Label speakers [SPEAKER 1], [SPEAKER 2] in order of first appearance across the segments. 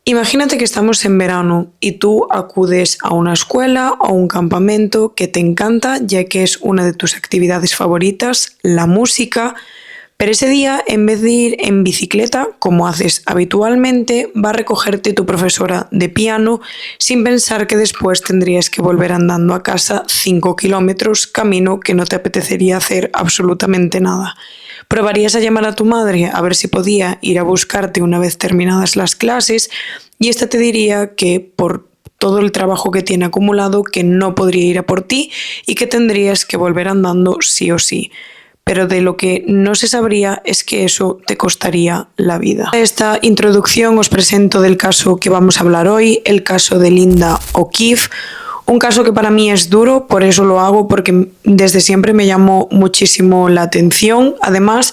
[SPEAKER 1] Imagínate que estamos en verano y tú acudes a una escuela o un campamento que te encanta ya que es una de tus actividades favoritas, la música, pero ese día en vez de ir en bicicleta, como haces habitualmente, va a recogerte tu profesora de piano sin pensar que después tendrías que volver andando a casa 5 kilómetros, camino que no te apetecería hacer absolutamente nada. Probarías a llamar a tu madre a ver si podía ir a buscarte una vez terminadas las clases y esta te diría que por todo el trabajo que tiene acumulado que no podría ir a por ti y que tendrías que volver andando sí o sí. Pero de lo que no se sabría es que eso te costaría la vida. En esta introducción os presento del caso que vamos a hablar hoy, el caso de Linda O'Keeffe. Un caso que para mí es duro, por eso lo hago, porque desde siempre me llamó muchísimo la atención. Además,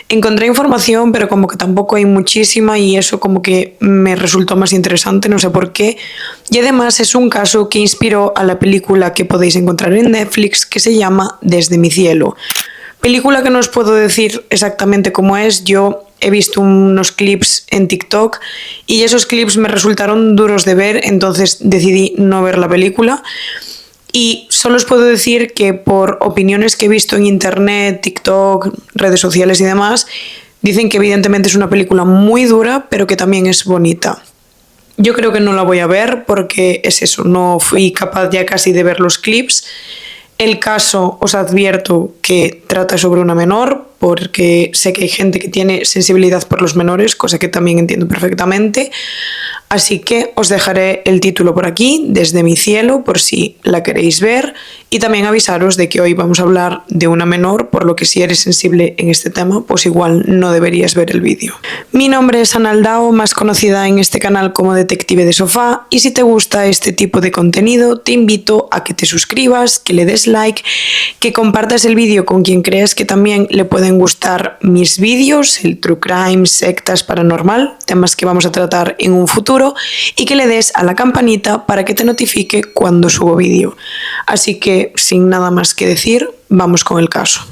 [SPEAKER 1] encontré información, pero como que tampoco hay muchísima y eso como que me resultó más interesante, no sé por qué. Y además es un caso que inspiró a la película que podéis encontrar en Netflix que se llama Desde mi cielo. Película que no os puedo decir exactamente cómo es, yo he visto unos clips en TikTok y esos clips me resultaron duros de ver, entonces decidí no ver la película. Y solo os puedo decir que por opiniones que he visto en internet, TikTok, redes sociales y demás, dicen que evidentemente es una película muy dura, pero que también es bonita. Yo creo que no la voy a ver porque es eso, no fui capaz ya casi de ver los clips. El caso, os advierto que trata sobre una menor, porque sé que hay gente que tiene sensibilidad por los menores, cosa que también entiendo perfectamente. Así que os dejaré el título por aquí, Desde mi cielo, por si la queréis ver. Y también avisaros de que hoy vamos a hablar de una menor, por lo que si eres sensible en este tema, pues igual no deberías ver el vídeo. Mi nombre es Ana Aldao, más conocida en este canal como Detective de Sofá, y si te gusta este tipo de contenido, te invito a que te suscribas, que le des like, que compartas el vídeo con quien creas que también le pueden gustar mis vídeos, el true crime, sectas, paranormal, temas que vamos a tratar en un futuro, y que le des a la campanita para que te notifique cuando subo vídeo. Así que, sin nada más que decir, vamos con el caso.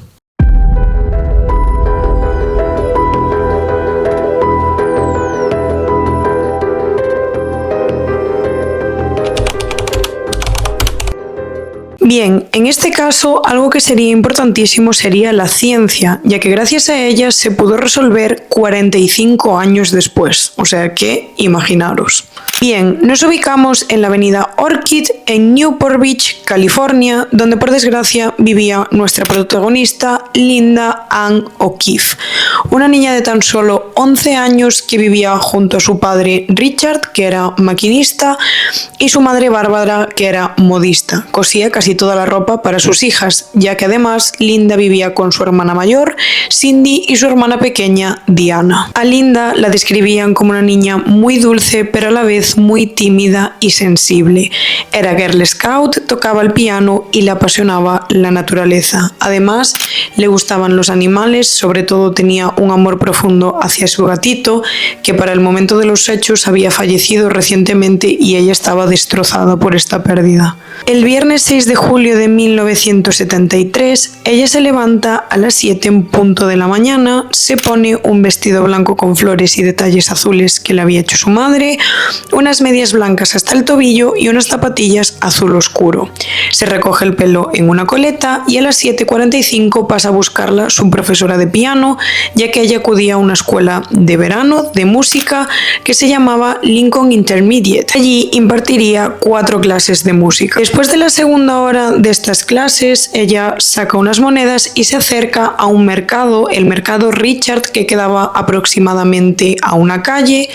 [SPEAKER 1] Bien, en este caso algo que sería importantísimo sería la ciencia, ya que gracias a ella se pudo resolver 45 años después, o sea que imaginaros. Bien, nos ubicamos en la avenida Orchid en Newport Beach, California, donde por desgracia vivía nuestra protagonista Linda Ann O'Keeffe, una niña de tan solo 11 años que vivía junto a su padre Richard, que era maquinista, y su madre Bárbara, que era modista, cosía casi toda la ropa para sus hijas, ya que además Linda vivía con su hermana mayor, Cindy, y su hermana pequeña, Diana. A Linda la describían como una niña muy dulce, pero a la vez muy tímida y sensible. Era Girl Scout, tocaba el piano y le apasionaba la naturaleza. Además, le gustaban los animales, sobre todo tenía un amor profundo hacia su gatito, que para el momento de los hechos había fallecido recientemente y ella estaba destrozada por esta pérdida. El viernes 6 de julio de 1973, ella se levanta a las 7 en punto de la mañana, se pone un vestido blanco con flores y detalles azules que le había hecho su madre, unas medias blancas hasta el tobillo y unas zapatillas azul oscuro. Se recoge el pelo en una coleta y a las 7:45 pasa a buscarla su profesora de piano, ya que ella acudía a una escuela de verano de música que se llamaba Lincoln Intermediate. Allí impartiría 4 clases de música. Después de la segunda hora de estas clases, ella saca unas monedas y se acerca a un mercado, el mercado Richard, que quedaba aproximadamente a una calle,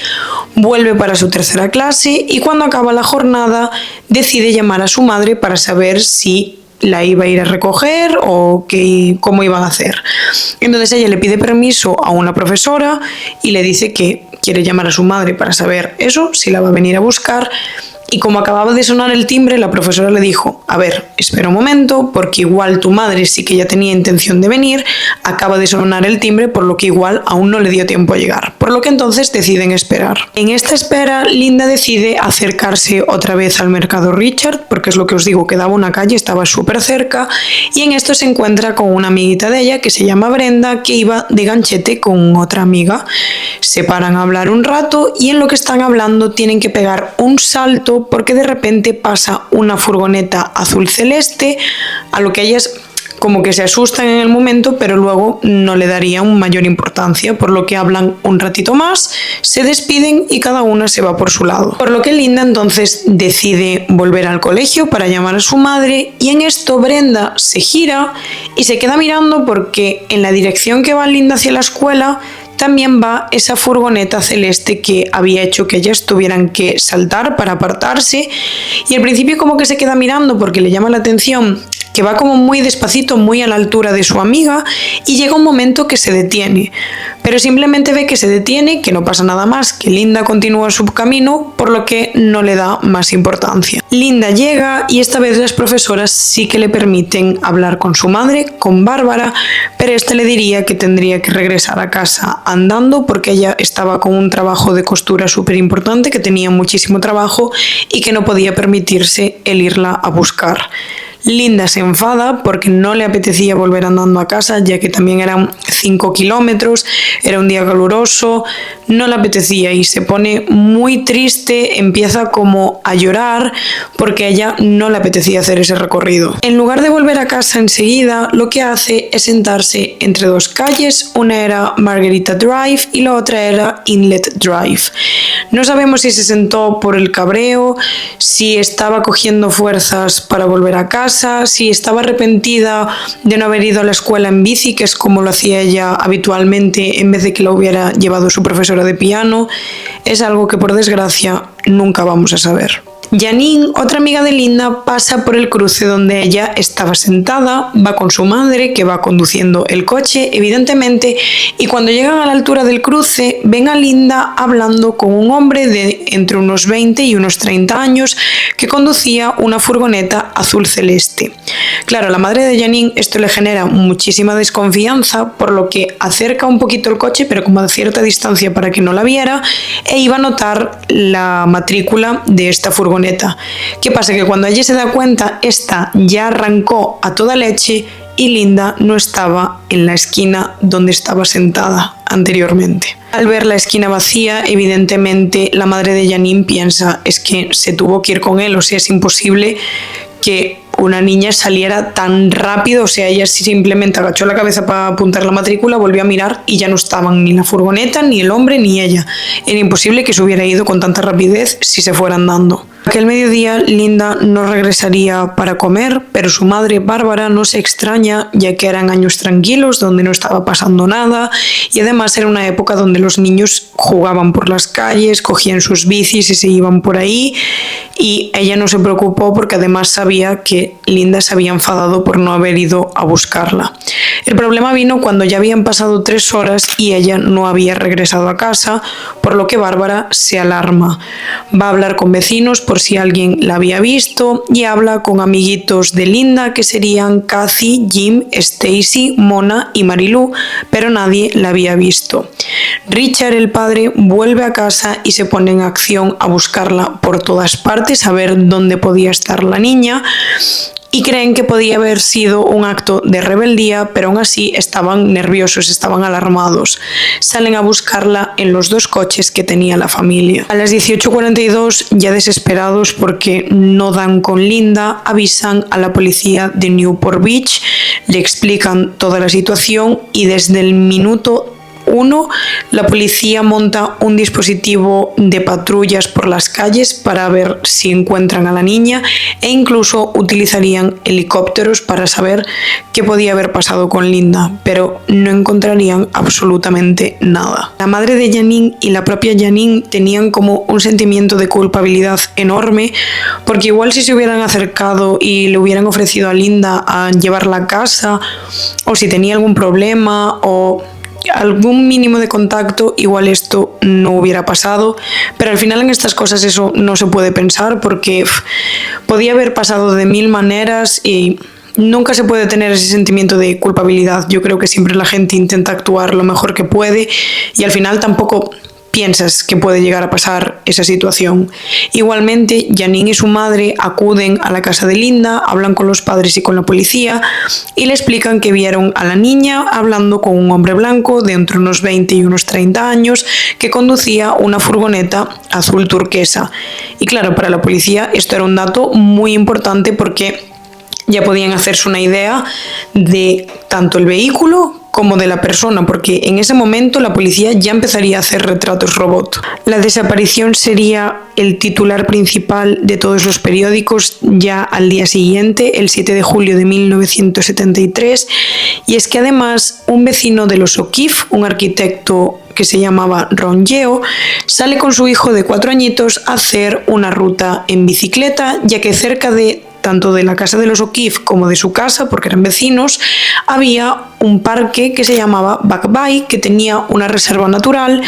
[SPEAKER 1] vuelve para su tercera clase y cuando acaba la jornada decide llamar a su madre para saber si la iba a ir a recoger o cómo iban a hacer. Entonces ella le pide permiso a una profesora y le dice que quiere llamar a su madre para saber eso, si la va a venir a buscar. Y como acababa de sonar el timbre, la profesora le dijo: a ver, espera un momento, porque igual tu madre sí que ya tenía intención de venir, acaba de sonar el timbre, por lo que igual aún no le dio tiempo a llegar. Por lo que entonces deciden esperar. En esta espera, Linda decide acercarse otra vez al mercado Richard, porque es lo que os digo, quedaba una calle, estaba súper cerca, y en esto se encuentra con una amiguita de ella que se llama Brenda, que iba de ganchete con otra amiga. Se paran a hablar un rato y en lo que están hablando tienen que pegar un salto porque de repente pasa una furgoneta azul celeste, a lo que ellas como que se asustan en el momento, pero luego no le darían mayor importancia, por lo que hablan un ratito más, se despiden y cada una se va por su lado. Por lo que Linda entonces decide volver al colegio para llamar a su madre, y en esto Brenda se gira y se queda mirando porque en la dirección que va Linda hacia la escuela también va esa furgoneta celeste que había hecho que ellas tuvieran que saltar para apartarse, y al principio como que se queda mirando porque le llama la atención que va como muy despacito, muy a la altura de su amiga, y llega un momento que se detiene, pero simplemente ve que se detiene, que no pasa nada más, que Linda continúa su camino, por lo que no le da más importancia. Linda llega y esta vez las profesoras sí que le permiten hablar con su madre, con Bárbara, pero esta le diría que tendría que regresar a casa andando porque ella estaba con un trabajo de costura súper importante, que tenía muchísimo trabajo y que no podía permitirse el irla a buscar. Linda se enfada porque no le apetecía volver andando a casa, ya que también eran 5 kilómetros, era un día caluroso, no le apetecía y se pone muy triste, empieza como a llorar porque a ella no le apetecía hacer ese recorrido. En lugar de volver a casa enseguida, lo que hace es sentarse entre dos calles, una era Margarita Drive y la otra era Inlet Drive. No sabemos si se sentó por el cabreo, si estaba cogiendo fuerzas para volver a casa, si estaba arrepentida de no haber ido a la escuela en bici, que es como lo hacía ella habitualmente, en vez de que la hubiera llevado su profesora de piano. Es algo que por desgracia nunca vamos a saber. Janine, otra amiga de Linda, pasa por el cruce donde ella estaba sentada, va con su madre, que va conduciendo el coche, evidentemente, y cuando llegan a la altura del cruce, ven a Linda hablando con un hombre de entre unos 20 y unos 30 años que conducía una furgoneta azul celeste. Claro, a la madre de Janine esto le genera muchísima desconfianza, por lo que acerca un poquito el coche, pero como a cierta distancia para que no la viera, e iba a notar la matrícula de esta furgoneta. ¿Qué pasa? Que cuando ella se da cuenta, esta ya arrancó a toda leche y Linda no estaba en la esquina donde estaba sentada anteriormente. Al ver la esquina vacía, evidentemente la madre de Janine piensa: es que se tuvo que ir con él, o sea, es imposible que una niña saliera tan rápido, o sea, ella simplemente agachó la cabeza para apuntar la matrícula, volvió a mirar y ya no estaban ni la furgoneta, ni el hombre, ni ella. Era imposible que se hubiera ido con tanta rapidez si se fuera andando. Aquel mediodía Linda no regresaría para comer, pero su madre Bárbara no se extraña, ya que eran años tranquilos donde no estaba pasando nada, y además era una época donde los niños jugaban por las calles, cogían sus bicis y se iban por ahí, y ella no se preocupó porque además sabía que Linda se había enfadado por no haber ido a buscarla. El problema vino cuando ya habían pasado 3 horas y ella no había regresado a casa, por lo que Bárbara se alarma. Va a hablar con vecinos por si alguien la había visto y habla con amiguitos de Linda, que serían Kathy, Jim, Stacy, Mona y Marilú, pero nadie la había visto. Richard, el padre, vuelve a casa y se pone en acción a buscarla por todas partes, a ver dónde podía estar la niña, y creen que podía haber sido un acto de rebeldía, pero aún así estaban nerviosos, estaban alarmados. Salen a buscarla en los 2 coches que tenía la familia. A las 18:42, ya desesperados porque no dan con Linda, avisan a la policía de Newport Beach, le explican toda la situación y desde el minuto 1, la policía monta un dispositivo de patrullas por las calles para ver si encuentran a la niña, e incluso utilizarían helicópteros para saber qué podía haber pasado con Linda, pero no encontrarían absolutamente nada. La madre de Janine y la propia Janine tenían como un sentimiento de culpabilidad enorme, porque igual si se hubieran acercado y le hubieran ofrecido a Linda a llevarla a casa, o si tenía algún problema, o algún mínimo de contacto, igual esto no hubiera pasado, pero al final en estas cosas eso no se puede pensar porque podía haber pasado de mil maneras y nunca se puede tener ese sentimiento de culpabilidad. Yo creo que siempre la gente intenta actuar lo mejor que puede y al final tampoco piensas que puede llegar a pasar esa situación. Igualmente, Janine y su madre acuden a la casa de Linda, hablan con los padres y con la policía y le explican que vieron a la niña hablando con un hombre blanco de entre unos 20 y unos 30 años que conducía una furgoneta azul turquesa. Y claro, para la policía esto era un dato muy importante porque ya podían hacerse una idea de tanto el vehículo como de la persona, porque en ese momento la policía ya empezaría a hacer retratos robot. La desaparición sería el titular principal de todos los periódicos ya al día siguiente, el 7 de julio de 1973, y es que además un vecino de los O'Keefe, un arquitecto que se llamaba Ron Yeo, sale con su hijo de 4 añitos a hacer una ruta en bicicleta, ya que cerca de tanto de la casa de los O'Keefe como de su casa, porque eran vecinos, había un parque que se llamaba Back Bay, que tenía una reserva natural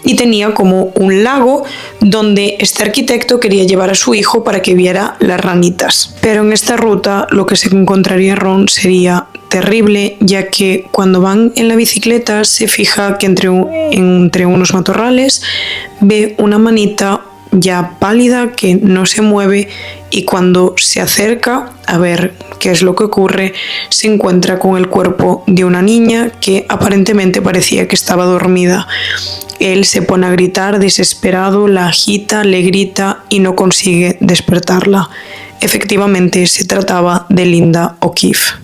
[SPEAKER 1] y tenía como un lago donde este arquitecto quería llevar a su hijo para que viera las ranitas. Pero en esta ruta lo que se encontraría Ron sería terrible, ya que cuando van en la bicicleta se fija que entre unos matorrales ve una manita ya pálida que no se mueve y cuando se acerca a ver qué es lo que ocurre se encuentra con el cuerpo de una niña que aparentemente parecía que estaba dormida. Él se pone a gritar desesperado, la agita, le grita y no consigue despertarla. Efectivamente se trataba de Linda O'Keefe.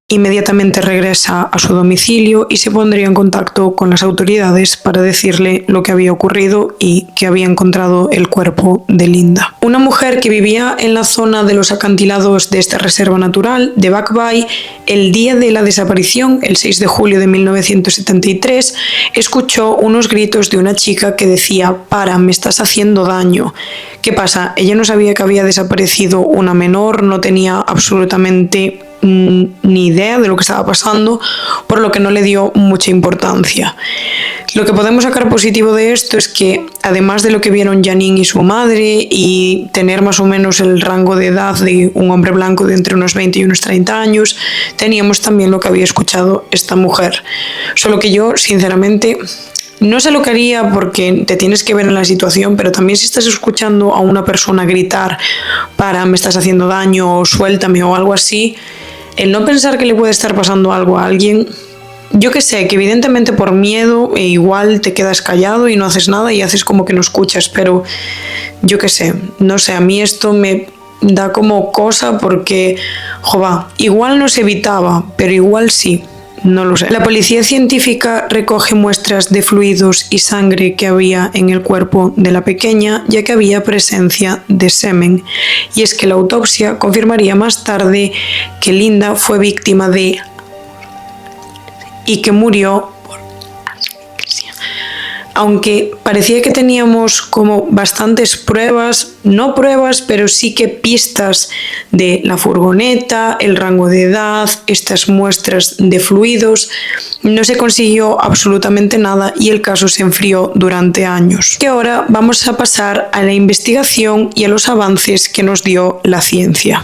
[SPEAKER 1] Inmediatamente regresa a su domicilio y se pondría en contacto con las autoridades para decirle lo que había ocurrido y que había encontrado el cuerpo de Linda. Una mujer que vivía en la zona de los acantilados de esta reserva natural de Back Bay, el día de la desaparición, el 6 de julio de 1973, escuchó unos gritos de una chica que decía: "Para, me estás haciendo daño". ¿Qué pasa? Ella no sabía que había desaparecido una menor, no tenía absolutamente ni idea de lo que estaba pasando, por lo que no le dio mucha importancia. Lo que podemos sacar positivo de esto es que, además de lo que vieron Janine y su madre y tener más o menos el rango de edad de un hombre blanco de entre unos 20 y unos 30 años, teníamos también lo que había escuchado esta mujer. Solo que yo, sinceramente, no sé lo que haría porque te tienes que ver en la situación, pero también si estás escuchando a una persona gritar "para, me estás haciendo daño" o "suéltame" o algo así, el no pensar que le puede estar pasando algo a alguien, yo que sé, que evidentemente por miedo igual te quedas callado y no haces nada y haces como que no escuchas, pero yo que sé, no sé, a mí esto me da como cosa porque, jova, igual no se evitaba, pero igual sí. No lo sé. La policía científica recoge muestras de fluidos y sangre que había en el cuerpo de la pequeña, ya que había presencia de semen. Y es que la autopsia confirmaría más tarde que Linda fue víctima de y que murió por asfixia. Aunque parecía que teníamos como bastantes pruebas, no pruebas, pero sí que pistas de la furgoneta, el rango de edad, estas muestras de fluidos, no se consiguió absolutamente nada y el caso se enfrió durante años. Y ahora vamos a pasar a la investigación y a los avances que nos dio la ciencia.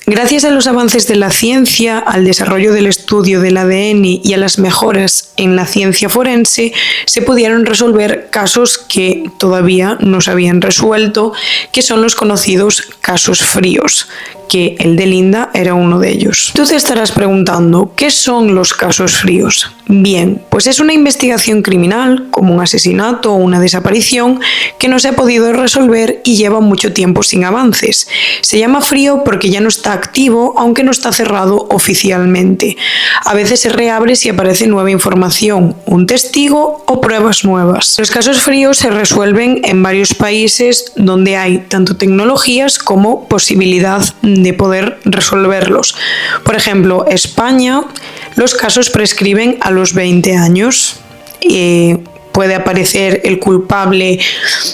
[SPEAKER 1] Gracias a los avances de la ciencia, al desarrollo del estudio del ADN y a las mejoras en la ciencia forense, se pudieron resolver casos que todavía no se habían resuelto, que son los conocidos casos fríos, que el de Linda era uno de ellos. Tú te estarás preguntando, ¿qué son los casos fríos? Bien, pues es una investigación criminal, como un asesinato o una desaparición, que no se ha podido resolver y lleva mucho tiempo sin avances. Se llama frío porque ya no está activo, aunque no está cerrado oficialmente. A veces se reabre si aparece nueva información, un testigo o pruebas nuevas. Los casos fríos se resuelven en varios países donde hay tanto tecnologías como posibilidad de poder resolverlos. Por ejemplo, España, los casos prescriben a los 20 años. puede aparecer el culpable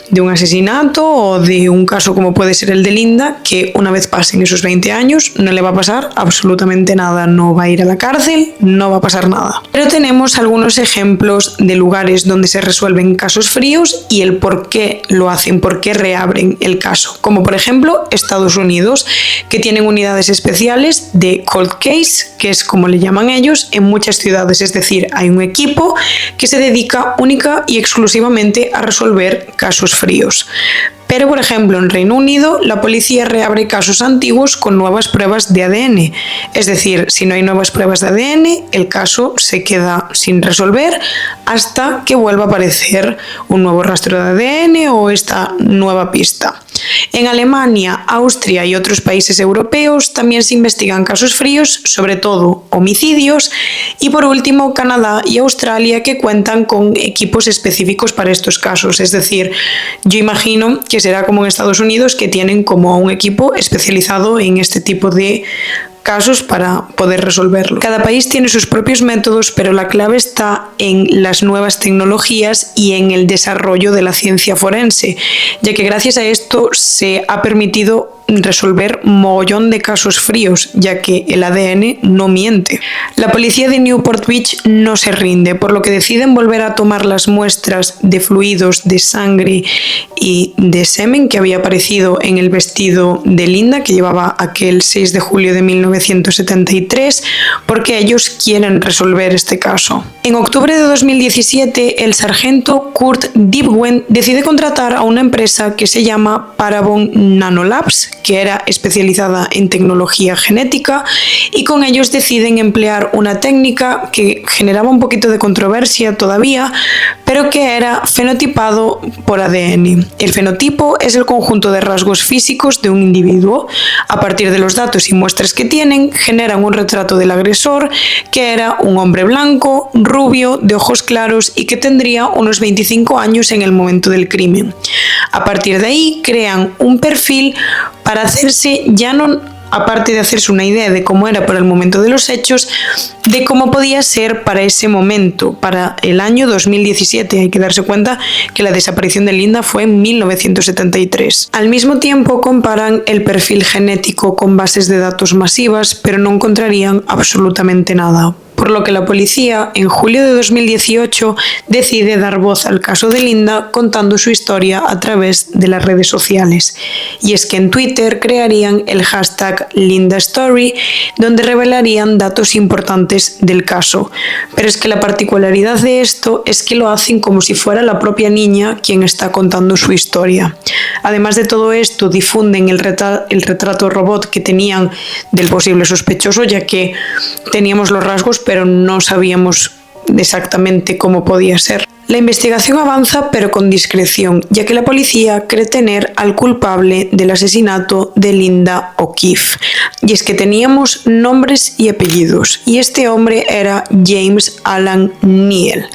[SPEAKER 1] de un asesinato o de un caso como puede ser el de Linda, que una vez pasen esos 20 años no le va a pasar absolutamente nada, no va a ir a la cárcel, no va a pasar nada. Pero tenemos algunos ejemplos de lugares donde se resuelven casos fríos y el por qué lo hacen, por qué reabren el caso, como por ejemplo Estados Unidos, que tienen unidades especiales de cold case, que es como le llaman ellos, en muchas ciudades, es decir, hay un equipo que se dedica única y exclusivamente a resolver casos fríos. Pero, por ejemplo, en Reino Unido, la policía reabre casos antiguos con nuevas pruebas de ADN. Es decir, si no hay nuevas pruebas de ADN, el caso se queda sin resolver hasta que vuelva a aparecer un nuevo rastro de ADN o esta nueva pista. En Alemania, Austria y otros países europeos también se investigan casos fríos, sobre todo homicidios, y por último Canadá y Australia, que cuentan con equipos específicos para estos casos. Es decir, yo imagino que será como en Estados Unidos, que tienen como un equipo especializado en este tipo de casos para poder resolverlo. Cada país tiene sus propios métodos, pero la clave está en las nuevas tecnologías y en el desarrollo de la ciencia forense, ya que gracias a esto se ha permitido resolver mogollón de casos fríos, ya que el ADN no miente. La policía de Newport Beach no se rinde, por lo que deciden volver a tomar las muestras de fluidos, de sangre y de semen que había aparecido en el vestido de Linda, que llevaba aquel 6 de julio de 1973, porque ellos quieren resolver este caso. En octubre de 2017, el sargento Kurt Dibwen decide contratar a una empresa que se llama Parabon Nanolabs, que era especializada en tecnología genética, y con ellos deciden emplear una técnica que generaba un poquito de controversia todavía, pero que era fenotipado por ADN. El fenotipo es el conjunto de rasgos físicos de un individuo. A partir de los datos y muestras que tienen, generan un retrato del agresor, que era un hombre blanco, rubio, de ojos claros y que tendría unos 25 años en el momento del crimen. A partir de ahí, crean un perfil para hacerse, ya no aparte de hacerse una idea de cómo era para el momento de los hechos, de cómo podía ser para ese momento, para el año 2017. Hay que darse cuenta que la desaparición de Linda fue en 1973. Al mismo tiempo comparan el perfil genético con bases de datos masivas, pero no encontrarían absolutamente nada. Por lo que la policía, en julio de 2018, decide dar voz al caso de Linda contando su historia a través de las redes sociales. Y es que en Twitter crearían el hashtag LindaStory, donde revelarían datos importantes del caso. Pero es que la particularidad de esto es que lo hacen como si fuera la propia niña quien está contando su historia. Además de todo esto, difunden el retrato robot que tenían del posible sospechoso, ya que teníamos los rasgos, pero no sabíamos exactamente cómo podía ser. La investigación avanza, pero con discreción, ya que la policía cree tener al culpable del asesinato de Linda O'Keefe. Y es que teníamos nombres y apellidos, y este hombre era James Alan Neal.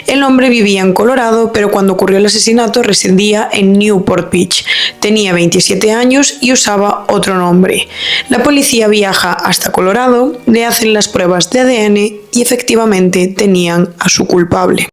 [SPEAKER 1] El hombre vivía en Colorado, pero cuando ocurrió el asesinato residía en Newport Beach. Tenía 27 años y usaba otro nombre. La policía viaja hasta Colorado, le hacen las pruebas de ADN y efectivamente tenían a su culpable.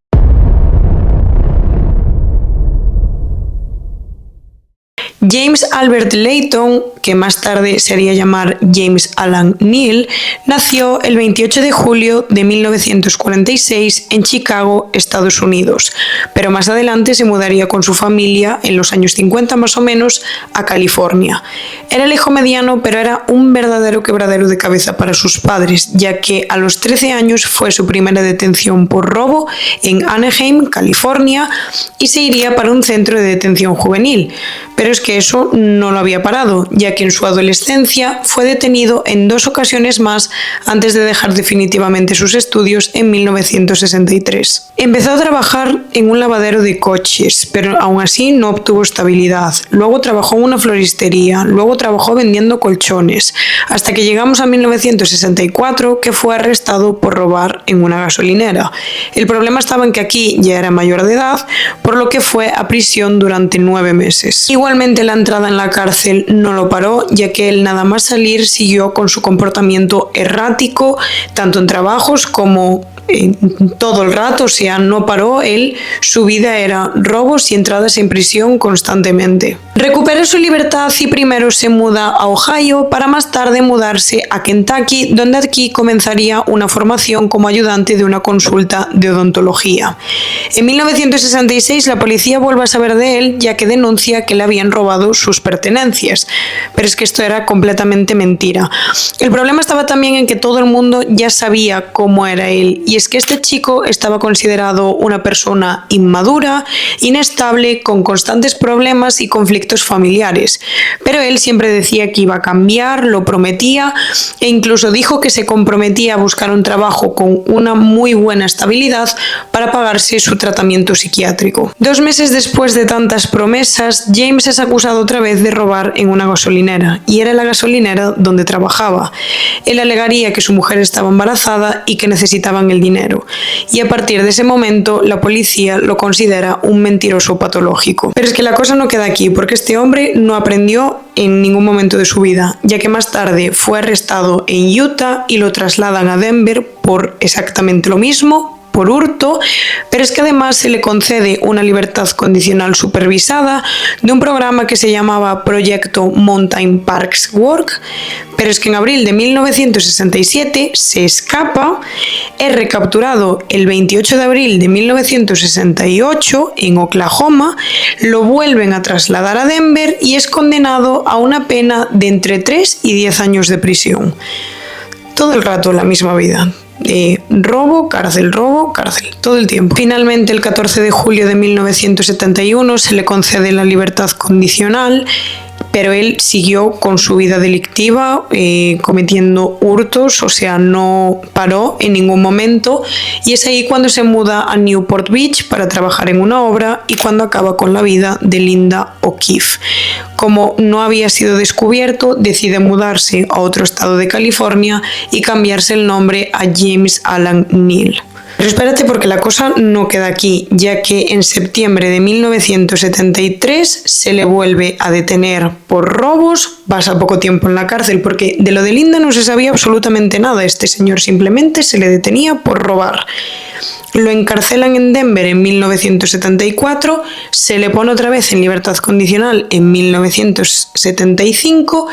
[SPEAKER 1] James Albert Layton, que más tarde se haría llamar James Alan Neal, nació el 28 de julio de 1946 en Chicago, Estados Unidos, pero más adelante se mudaría con su familia, en los años 50 más o menos, a California. Era el hijo mediano, pero era un verdadero quebradero de cabeza para sus padres, ya que a los 13 años fue su primera detención por robo en Anaheim, California, y se iría para un centro de detención juvenil. Pero es que eso no lo había parado, ya que en su adolescencia fue detenido en 2 ocasiones más antes de dejar definitivamente sus estudios en 1963. Empezó a trabajar en un lavadero de coches, pero aún así no obtuvo estabilidad. Luego trabajó en una floristería, luego trabajó vendiendo colchones, hasta que llegamos a 1964, que fue arrestado por robar en una gasolinera. El problema estaba en que aquí ya era mayor de edad, por lo que fue a prisión durante 9 meses. Igualmente la entrada en la cárcel no lo paró, ya que él nada más salir siguió con su comportamiento errático, tanto en trabajos como todo el rato, o sea, no paró. Su vida era robos y entradas en prisión constantemente. Recupera su libertad y primero se muda a Ohio para más tarde mudarse a Kentucky, donde aquí comenzaría una formación como ayudante de una consulta de odontología. En 1966 la policía vuelve a saber de él, ya que denuncia que le habían robado sus pertenencias, pero es que esto era completamente mentira. El problema estaba también en que todo el mundo ya sabía cómo era él, y es que este chico estaba considerado una persona inmadura, inestable, con constantes problemas y conflictos familiares, pero él siempre decía que iba a cambiar, lo prometía, e incluso dijo que se comprometía a buscar un trabajo con una muy buena estabilidad para pagarse su tratamiento psiquiátrico. 2 meses después de tantas promesas, James es acusado otra vez de robar en una gasolinera, y era la gasolinera donde trabajaba. Él alegaría que su mujer estaba embarazada y que necesitaban el dinero, y a partir de ese momento la policía lo considera un mentiroso patológico. Pero es que la cosa no queda aquí, porque este hombre no aprendió en ningún momento de su vida, ya que más tarde fue arrestado en Utah y lo trasladan a Denver por exactamente lo mismo, por hurto, pero es que además se le concede una libertad condicional supervisada de un programa que se llamaba Proyecto Mountain Parks Work, pero es que en abril de 1967 se escapa, es recapturado el 28 de abril de 1968 en Oklahoma, lo vuelven a trasladar a Denver y es condenado a una pena de entre 3 y 10 años de prisión. Todo el rato la misma vida. Robo, cárcel, todo el tiempo. Finalmente, el 14 de julio de 1971 se le concede la libertad condicional, pero él siguió con su vida delictiva, cometiendo hurtos, o sea, no paró en ningún momento, y es ahí cuando se muda a Newport Beach para trabajar en una obra y cuando acaba con la vida de Linda O'Keefe. Como no había sido descubierto, decide mudarse a otro estado de California y cambiarse el nombre a James Alan Neal. Pero espérate, porque la cosa no queda aquí, ya que en septiembre de 1973 se le vuelve a detener por robos, pasa poco tiempo en la cárcel, porque de lo de Linda no se sabía absolutamente nada, este señor simplemente se le detenía por robar. Lo encarcelan en Denver en 1974, se le pone otra vez en libertad condicional en 1975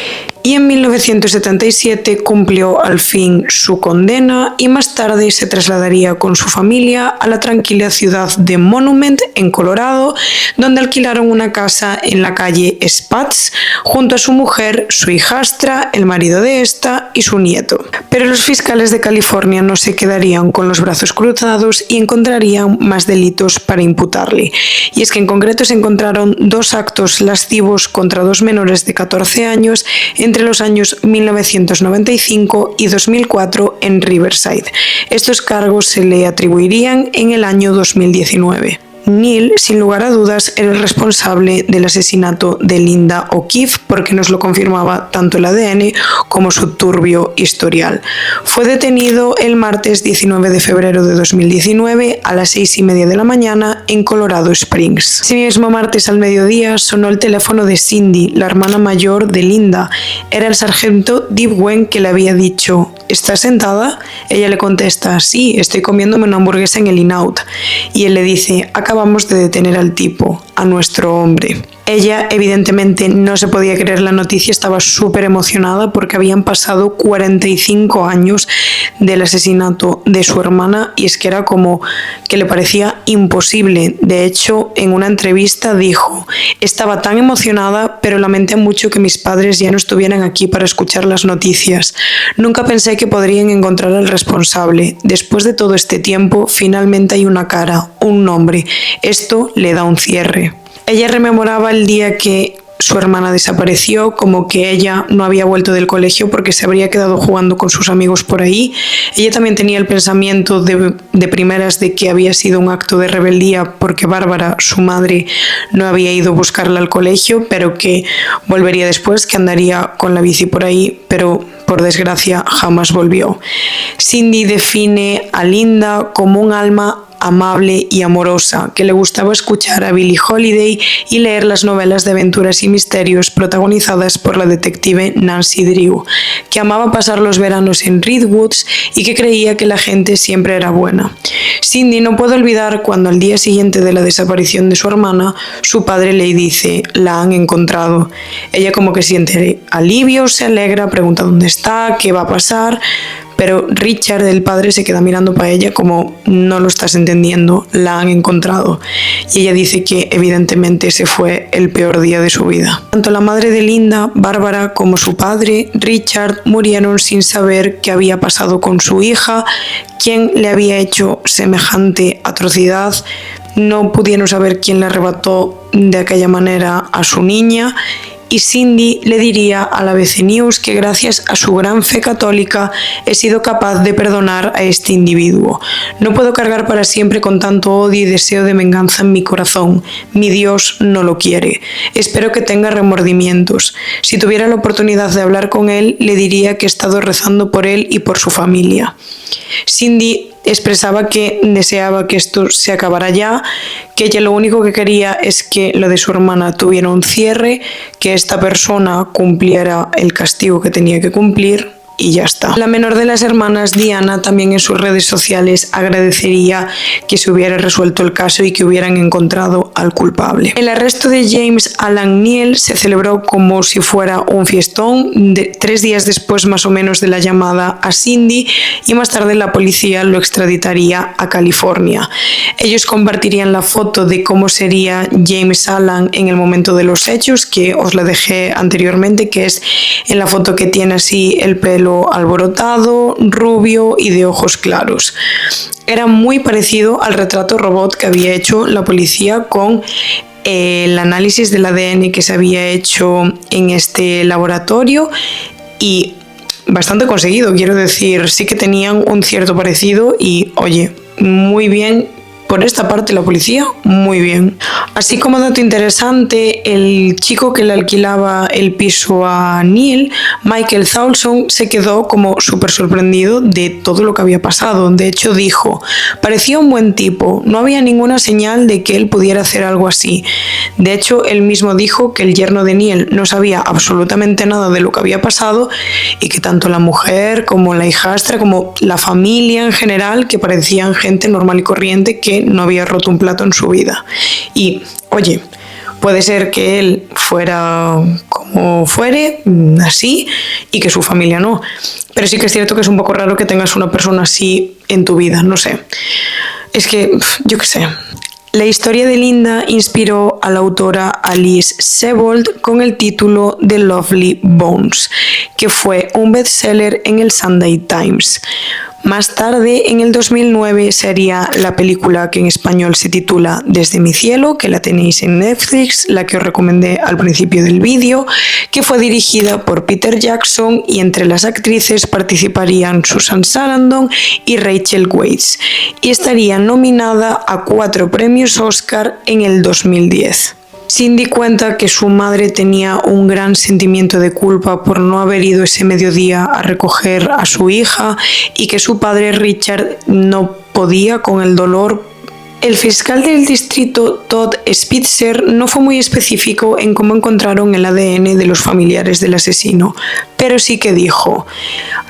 [SPEAKER 1] y en 1977 cumplió al fin su condena y más tarde se trasladaría con su familia a la tranquila ciudad de Monument, en Colorado, donde alquilaron una casa en la calle Spatz junto a su mujer, su hijastra, el marido de esta y su nieto. Pero los fiscales de California no se quedarían con los brazos cruzados y encontrarían más delitos para imputarle. Y es que en concreto se encontraron 2 actos lascivos contra 2 menores de 14 años entre los años 1995 y 2004 en Riverside. Estos cargos se le atribuirían en el año 2019. Neal, sin lugar a dudas, era el responsable del asesinato de Linda O'Keefe porque nos lo confirmaba tanto el ADN como su turbio historial. Fue detenido el martes 19 de febrero de 2019 a las 6:30 de la mañana en Colorado Springs. Ese mismo martes al mediodía sonó el teléfono de Cindy, la hermana mayor de Linda. Era el sargento Dibwen que le había dicho: ¿estás sentada? Ella le contesta: sí, estoy comiéndome una hamburguesa en el In-N-Out. Y él le dice: acabamos de detener al tipo, a nuestro hombre. Ella evidentemente no se podía creer la noticia, estaba súper emocionada porque habían pasado 45 años del asesinato de su hermana y es que era como que le parecía imposible. De hecho, en una entrevista dijo: estaba tan emocionada, pero lamenté mucho que mis padres ya no estuvieran aquí para escuchar las noticias. Nunca pensé que podrían encontrar al responsable. Después de todo este tiempo, finalmente hay una cara, un nombre. Esto le da un cierre. Ella rememoraba el día que su hermana desapareció, como que ella no había vuelto del colegio porque se habría quedado jugando con sus amigos por ahí. Ella también tenía el pensamiento de primeras de que había sido un acto de rebeldía porque Bárbara, su madre, no había ido a buscarla al colegio, pero que volvería después, que andaría con la bici por ahí, pero por desgracia jamás volvió. Cindy define a Linda como un alma amable y amorosa, que le gustaba escuchar a Billie Holiday y leer las novelas de aventuras y misterios protagonizadas por la detective Nancy Drew, que amaba pasar los veranos en Redwoods y que creía que la gente siempre era buena. Cindy no puede olvidar cuando al día siguiente de la desaparición de su hermana, su padre le dice: la han encontrado. Ella como que siente alivio, se alegra, pregunta dónde está, qué va a pasar, pero Richard, el padre, se queda mirando para ella como: no lo estás entendiendo, la han encontrado. Y ella dice que evidentemente ese fue el peor día de su vida. Tanto la madre de Linda, Bárbara, como su padre, Richard, murieron sin saber qué había pasado con su hija, quién le había hecho semejante atrocidad. No pudieron saber quién le arrebató de aquella manera a su niña. Y Cindy le diría a la ABC News que gracias a su gran fe católica he sido capaz de perdonar a este individuo. No puedo cargar para siempre con tanto odio y deseo de venganza en mi corazón. Mi Dios no lo quiere. Espero que tenga remordimientos. Si tuviera la oportunidad de hablar con él, le diría que he estado rezando por él y por su familia. Cindy expresaba que deseaba que esto se acabara ya, que ella lo único que quería es que lo de su hermana tuviera un cierre, que esta persona cumpliera el castigo que tenía que cumplir y ya está. La menor de las hermanas, Diana, también en sus redes sociales agradecería que se hubiera resuelto el caso y que hubieran encontrado al culpable. El arresto de James Alan Neal se celebró como si fuera un fiestón, 3 días después más o menos de la llamada a Cindy, y más tarde la policía lo extraditaría a California. Ellos compartirían la foto de cómo sería James Alan en el momento de los hechos, que os la dejé anteriormente, que es en la foto que tiene así el pelo alborotado, rubio y de ojos claros. Era muy parecido al retrato robot que había hecho la policía con el análisis del ADN que se había hecho en este laboratorio, y bastante conseguido, quiero decir, sí que tenían un cierto parecido y, oye, muy bien. Por esta parte la policía, muy bien. Así como dato interesante, el chico que le alquilaba el piso a Neal, Michael Tholson, se quedó como súper sorprendido de todo lo que había pasado. De hecho dijo: parecía un buen tipo, no había ninguna señal de que él pudiera hacer algo así. De hecho, él mismo dijo que el yerno de Neal no sabía absolutamente nada de lo que había pasado y que tanto la mujer como la hijastra como la familia en general, que parecían gente normal y corriente que no había roto un plato en su vida. Y, oye, puede ser que él fuera como fuere, así, y que su familia no. Pero sí que es cierto que es un poco raro que tengas una persona así en tu vida, no sé. Es que, yo qué sé. La historia de Linda inspiró a la autora Alice Sebold con el título The Lovely Bones, que fue un bestseller en el Sunday Times. Más tarde, en el 2009, se haría la película que en español se titula Desde mi cielo, que la tenéis en Netflix, la que os recomendé al principio del vídeo, que fue dirigida por Peter Jackson, y entre las actrices participarían Susan Sarandon y Rachel Weisz, y estaría nominada a 4 premios Oscar en el 2010. Cindy cuenta que su madre tenía un gran sentimiento de culpa por no haber ido ese mediodía a recoger a su hija y que su padre Richard no podía con el dolor. El fiscal del distrito, Todd Spitzer, no fue muy específico en cómo encontraron el ADN de los familiares del asesino, pero sí que dijo: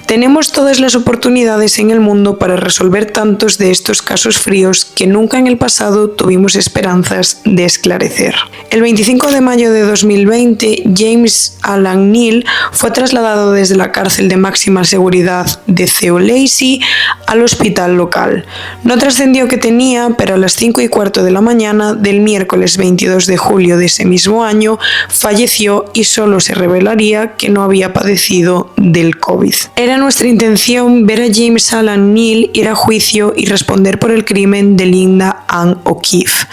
[SPEAKER 1] tenemos todas las oportunidades en el mundo para resolver tantos de estos casos fríos que nunca en el pasado tuvimos esperanzas de esclarecer. El 25 de mayo de 2020, James Alan Neal fue trasladado desde la cárcel de máxima seguridad de Theo Lacey al hospital local. No trascendió qué tenía, pero a las 5:15 de la mañana del miércoles 22 de julio de ese mismo año falleció, y solo se revelaría que no había padecido del COVID. Era nuestra intención ver a James Alan Neal ir a juicio y responder por el crimen de Linda Ann O'Keefe.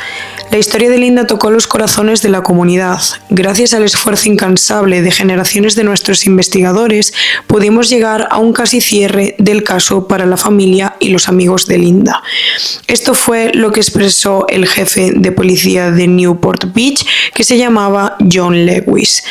[SPEAKER 1] La historia de Linda tocó los corazones de la comunidad. Gracias al esfuerzo incansable de generaciones de nuestros investigadores, pudimos llegar a un casi cierre del caso para la familia y los amigos de Linda. Esto fue lo que expresó el jefe de policía de Newport Beach, que se llamaba John Lewis.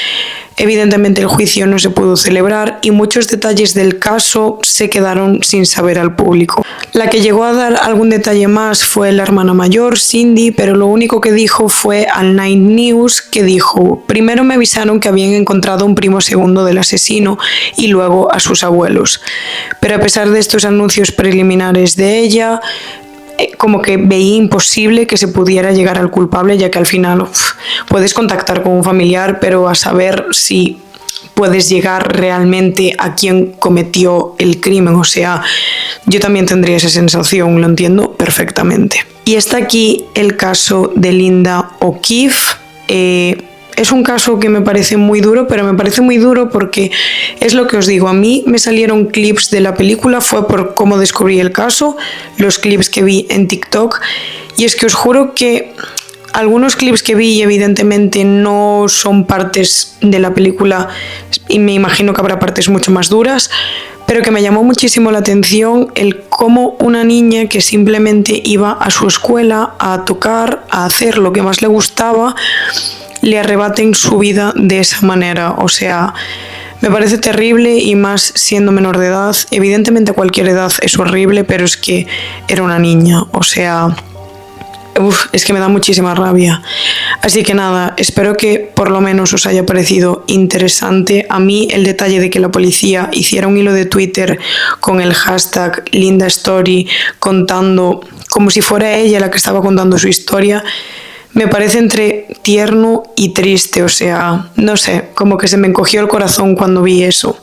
[SPEAKER 1] Evidentemente el juicio no se pudo celebrar y muchos detalles del caso se quedaron sin saber al público. La que llegó a dar algún detalle más fue la hermana mayor, Cindy, pero lo único que dijo fue al Nine News que dijo: primero me avisaron que habían encontrado un primo segundo del asesino y luego a sus abuelos. Pero a pesar de estos anuncios preliminares de ella, como que veía imposible que se pudiera llegar al culpable, ya que al final puedes contactar con un familiar, pero a saber si puedes llegar realmente a quien cometió el crimen. O sea, yo también tendría esa sensación, lo entiendo perfectamente. Y está aquí el caso de Linda O'Keefe. Es un caso que me parece muy duro, pero me parece muy duro porque es lo que os digo, a mí me salieron clips de la película, fue por cómo descubrí el caso, los clips que vi en TikTok, y es que os juro que algunos clips que vi evidentemente no son partes de la película y me imagino que habrá partes mucho más duras, pero que me llamó muchísimo la atención el cómo una niña que simplemente iba a su escuela a tocar, a hacer lo que más le gustaba, le arrebaten su vida de esa manera. O sea, me parece terrible, y más siendo menor de edad. Evidentemente a cualquier edad es horrible, pero es que era una niña, o sea, es que me da muchísima rabia. Así que nada, espero que por lo menos os haya parecido interesante. A mí el detalle de que la policía hiciera un hilo de Twitter con el hashtag LindaStory contando, como si fuera ella la que estaba contando su historia, me parece entre tierno y triste. O sea, no sé, como que se me encogió el corazón cuando vi eso.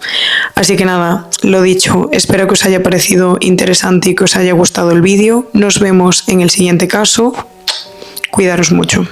[SPEAKER 1] Así que nada, lo dicho, espero que os haya parecido interesante y que os haya gustado el vídeo. Nos vemos en el siguiente caso. Cuidaros mucho.